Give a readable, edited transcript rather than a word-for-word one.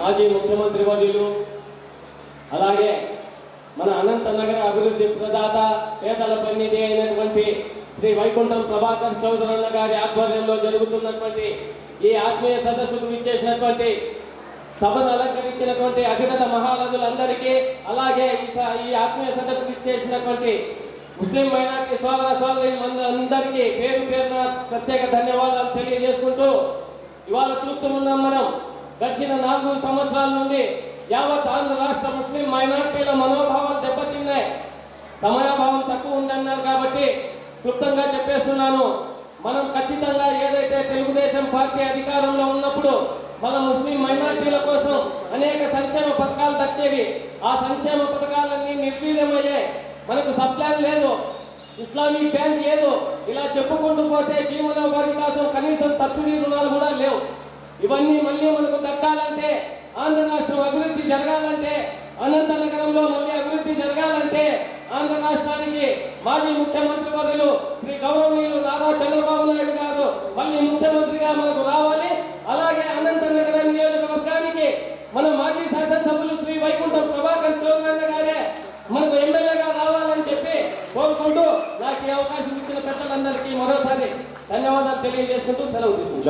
మాజీ ముఖ్యమంత్రి వర్యులు, అలాగే మన అనంత నగర అభివృద్ధి ప్రదాత, పేదల పెన్నిధి అయినటువంటి శ్రీ వైకుంఠం ప్రభాకర్ చౌదరన్న గారి ఆధ్వర్యంలో జరుగుతున్నటువంటి ఈ ఆత్మీయ సదస్సుకు విచ్చేసినటువంటి సభను అలంకరించినటువంటి అధిరథ మహారథులందరికీ, అలాగే ఈ ఆత్మీయ సదస్సుకు విచ్చేసినటువంటి ముస్లిం మైనార్టీ సోదర సోదరి అందరికీ పేరు పేరున ప్రత్యేక ధన్యవాదాలు తెలియజేసుకుంటూ, ఇవాళ చూస్తూ ఉన్నాం మనం గడిచిన 4 సంవత్సరాల నుండి యావత్ ఆంధ్ర రాష్ట్ర ముస్లిం మైనార్టీల మనోభావాలు దెబ్బతిన్నాయి. సమయాభావం తక్కువ ఉందన్నారు కాబట్టి క్లుప్తంగా చెప్పేస్తున్నాను. మనం ఖచ్చితంగా ఏదైతే తెలుగుదేశం పార్టీ అధికారంలో ఉన్నప్పుడు మన ముస్లిం మైనార్టీల కోసం అనేక సంక్షేమ పథకాలు దక్కేవి. ఆ సంక్షేమ పథకాలన్నీ నిర్వీర్యమయ్యాయి. మనకు సప్లాన్ లేదు, ఇస్లామిక్ బ్యాంక్ లేదు, ఇలా చెప్పుకుంటూ పోతే జీవనోపాధి కోసం కనీసం సబ్సిడీ రుణాలు కూడా లేవు. ఇవన్నీ మళ్ళీ మనకు దక్కాలంటే, ఆంధ్ర రాష్ట్రం అభివృద్ధి జరగాలంటే, అనంత నగరంలో మళ్ళీ అభివృద్ధి జరగాలంటే ఆంధ్ర రాష్ట్రానికి మాజీ ముఖ్యమంత్రి వర్యులు శ్రీ గౌరవనీయులు నారా చంద్రబాబు నాయుడు గారు మళ్ళీ ముఖ్యమంత్రిగా మనకు రావాలి. అలాగే అనంత నగర నియోజకవర్గానికి మన మాజీ శాసనసభ్యులు శ్రీ వైకుంఠం ప్రభాకర్ చౌదరన్న గారే మనకు ఎమ్మెల్యేగా రావాలని చెప్పి కోరుకుంటూ, నాకు ఈ అవకాశం ఇచ్చిన పెద్దలందరికీ మరోసారి ధన్యవాదాలు తెలియజేసుకుంటూ సెలవు తీసుకుంటాను.